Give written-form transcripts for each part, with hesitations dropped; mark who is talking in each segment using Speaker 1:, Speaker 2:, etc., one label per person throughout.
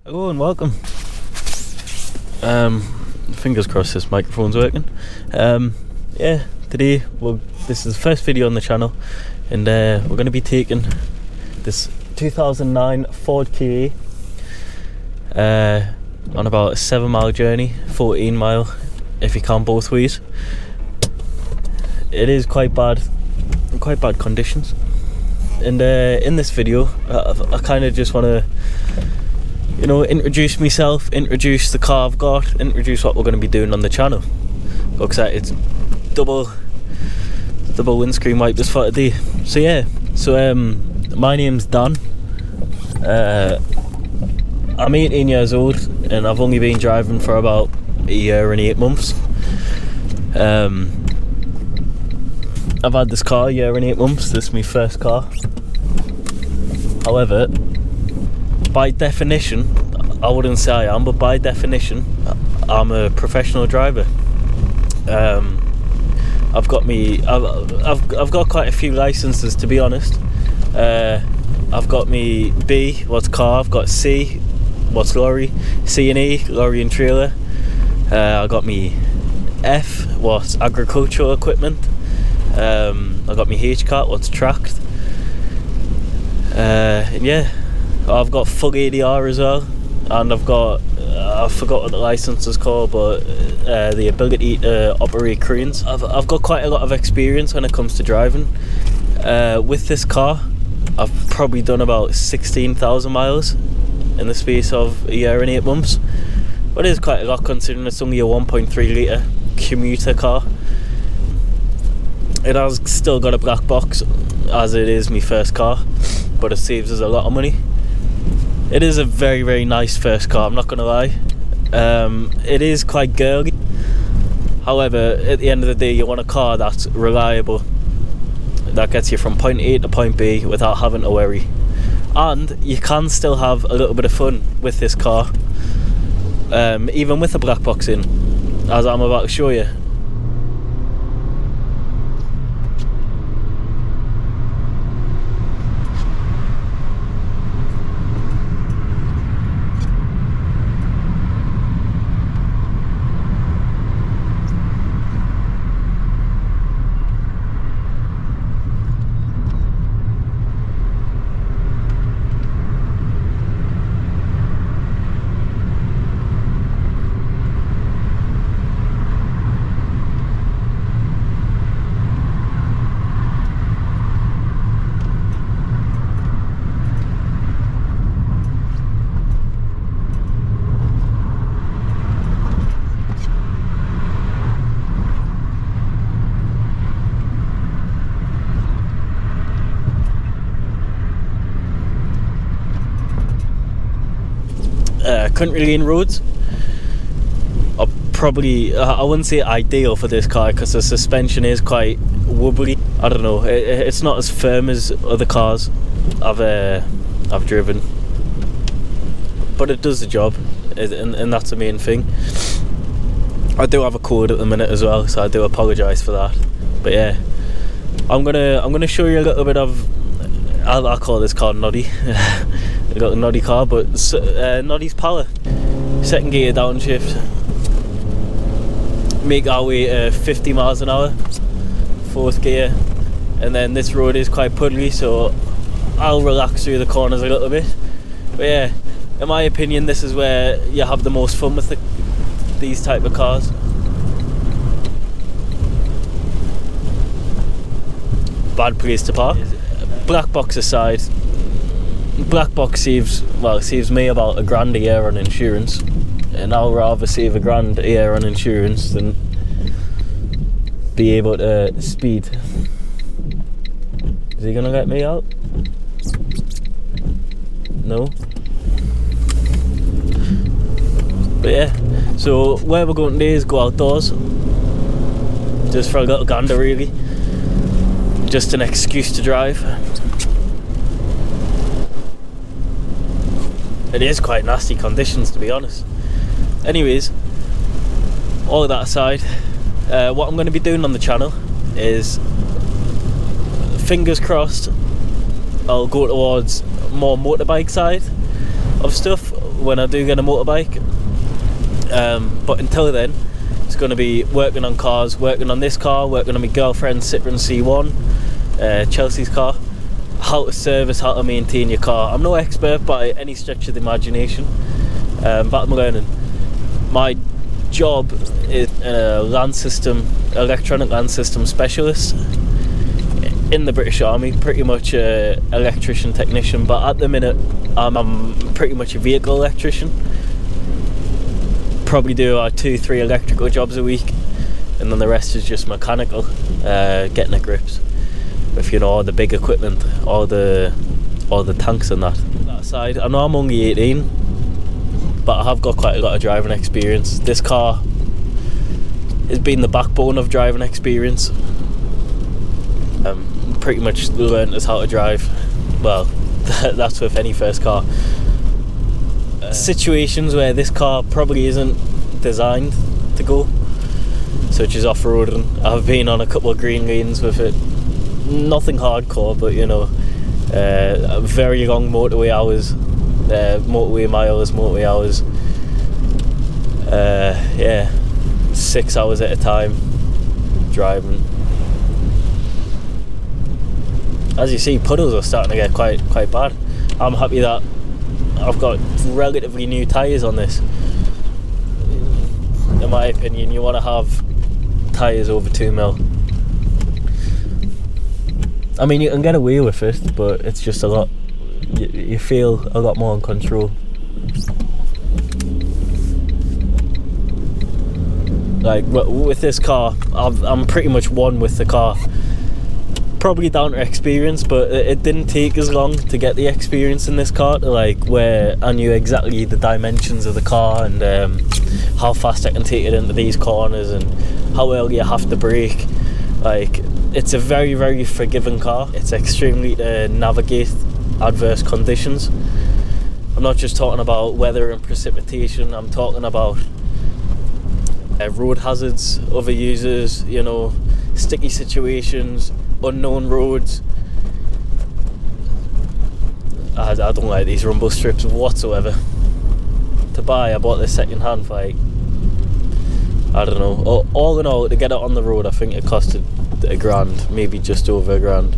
Speaker 1: Hello and welcome. Fingers crossed this microphone's working. Yeah, today this is the first video on the channel, and we're going to be taking this 2009 Ford Ka on about a 7-mile journey, 14 mile if you count both ways. It is quite bad conditions, and in this video I kind of just want to introduce myself, introduce the car I've got, introduce what we're going to be doing on the channel. Looks like it's double windscreen wipers for today. So yeah, my name's Dan. I'm 18 years old and I've only been driving for about a year and 8 months. I've had this car a year and 8 months. This is my first car. However, by definition, I wouldn't say I am, but by definition, I'm a professional driver. I've got quite a few licenses, to be honest. I've got me B, what's car. I've got C, what's lorry. C and E, lorry and trailer. I got me F, what's agricultural equipment. I got me H cat, what's tracked. And yeah, I've got full ADR as well, and I've got I forgot what the license is called, but the ability to operate cranes. I've got quite a lot of experience when it comes to driving. With this car, I've probably done about 16,000 miles in the space of a year and 8 months. But it is quite a lot considering it's only a 1.3 litre commuter car. It has still got a black box, as it is my first car, but it saves us a lot of money. It is a very, very nice first car, I'm not going to lie. It is quite girly. However, at the end of the day, you want a car that's reliable, that gets you from point A to point B without having to worry. And you can still have a little bit of fun with this car, even with the black box in, as I'm about to show you. Country lane roads are probably, I wouldn't say ideal for this car because the suspension is quite wobbly. I don't know, it's not as firm as other cars I've driven, but it does the job, and that's the main thing. I do have a code at the minute as well, so I do apologise for that. But yeah, I'm gonna show you a little bit of, I'll call this car Noddy. I got a Noddy car, but Noddy's power. Second gear downshift. Make our way 50 miles an hour. Fourth gear. And then this road is quite puddly, so I'll relax through the corners a little bit. But yeah, in my opinion, this is where you have the most fun with these type of cars. Bad place to park. Black box aside, black box saves me about £1,000 a year on insurance, and I'll rather save £1,000 a year on insurance than be able to speed. Is he gonna let me out? No. But yeah, so where we're going today is go outdoors, just for a little gander really, just an excuse to drive. It is quite nasty conditions, to be honest. Anyways, all of that aside, what I'm going to be doing on the channel is, fingers crossed, I'll go towards more motorbike side of stuff. when I do get a motorbike. But until then, it's going to be working on cars, working on this car, working on my girlfriend's Citroen C1, Chelsea's car, how to service, how to maintain your car. I'm no expert by any stretch of the imagination, but I'm learning. My job is a electronic land system specialist in the British Army, pretty much an electrician technician, but at the minute I'm pretty much a vehicle electrician. Probably do 2-3 electrical jobs a week, and then the rest is just mechanical, getting at grips with, you know, all the big equipment, all the tanks and that side. I know I'm only 18, but I have got quite a lot of driving experience. This car has been the backbone of driving experience. Pretty much learned as how to drive. Well, that's with any first car. Situations where this car probably isn't designed to go, such as off-roading. I've been on a couple of green lanes with it. Nothing hardcore, but you know, very long motorway hours, motorway hours. Yeah, 6 hours at a time driving. As you see, puddles are starting to get quite bad. I'm happy that I've got relatively new tyres on this. In my opinion, you want to have tyres over 2 mil. I mean, you can get away with it, but it's just a lot. You feel a lot more in control. Like with this car, I'm pretty much one with the car. Probably down to experience, but it didn't take as long to get the experience in this car to like where I knew exactly the dimensions of the car and how fast I can take it into these corners and how early I have to brake. Like, it's a very, very forgiving car. It's extremely to navigate adverse conditions. I'm not just talking about weather and precipitation, I'm talking about road hazards, other users, you know, sticky situations, unknown roads. I don't like these rumble strips whatsoever. To buy, I bought this second hand for like, I don't know, all in all, to get it on the road, I think it costed $1,000, maybe just over $1,000.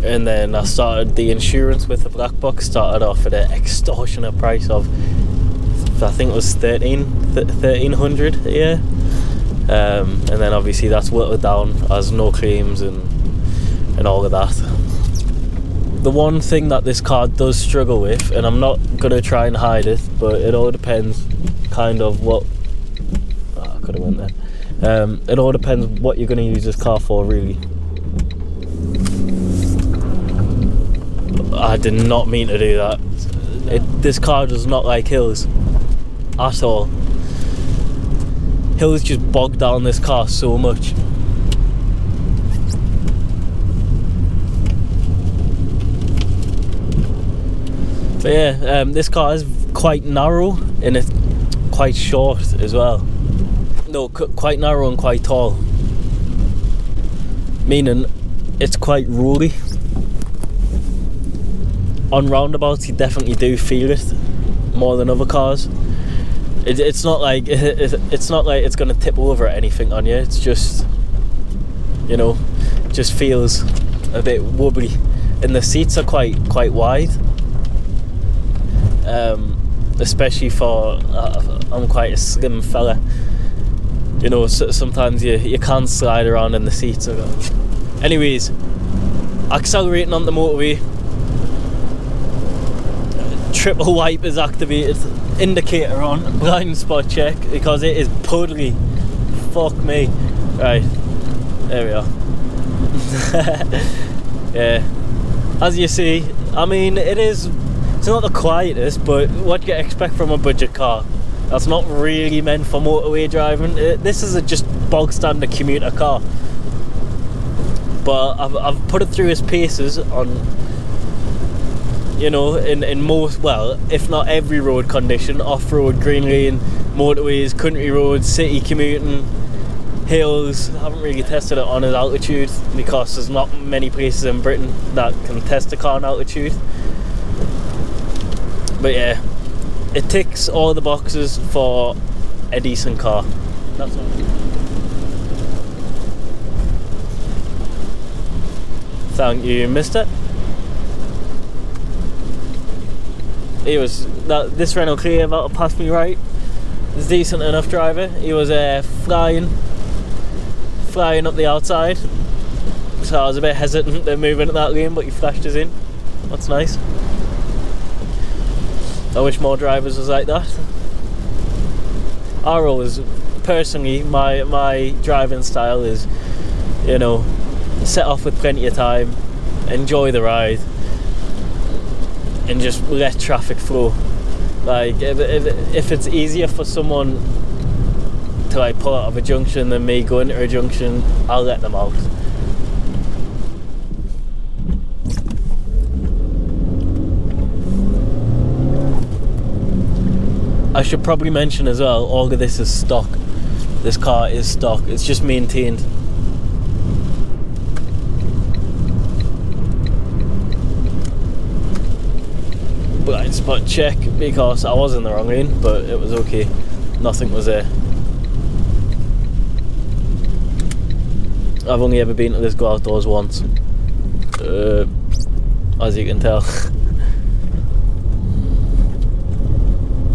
Speaker 1: And then I started the insurance with the black box, started off at an extortionate price of, I think it was $1,300 a year. And then obviously that's whittled down as no claims and all of that. The one thing that this car does struggle with, and I'm not going to try and hide it, but it all depends kind of what... I could have went there. It all depends what you're going to use this car for, really. I did not mean to do that. This car does not like hills at all. Hills just bog down this car so much. But yeah, this car is quite narrow and it's quite short as well. No, quite narrow and quite tall. Meaning it's quite rolly. On roundabouts you definitely do feel it more than other cars. It's not like it's gonna tip over or anything on you. It's just, you know, just feels a bit wobbly, and the seats are quite wide. Especially for I'm quite a slim fella. You know, so sometimes you can't slide around in the seats. Anyways, accelerating on the motorway. Triple wipers activated, indicator on, blind spot check because it is puddly. Fuck me. Right, there we are. Yeah, as you see, I mean, it's not the quietest, but what you expect from a budget car. That's not really meant for motorway driving. This is a just bog standard commuter car, but I've put it through its paces on, you know, in most, well, if not every road condition: off-road, green lane, motorways, country roads, city commuting, hills. I haven't really tested it on at altitude because there's not many places in Britain that can test a car on altitude. But yeah, it ticks all the boxes for a decent car. That's all. Thank you, mister. This Renault Clio about to pass me right. He's a decent enough driver. He was flying up the outside, so I was a bit hesitant to move into that lane, but he flashed us in. That's nice. I wish more drivers was like that. Our role is, personally, my driving style is, you know, set off with plenty of time, enjoy the ride, and just let traffic flow. Like if it's easier for someone to like pull out of a junction than me going into a junction, I'll let them out. I should probably mention as well, all of this is stock. This car is stock, it's just maintained. Blind spot check, because I was in the wrong lane, but it was okay. Nothing was there. I've only ever been to this Go Outdoors once, as you can tell.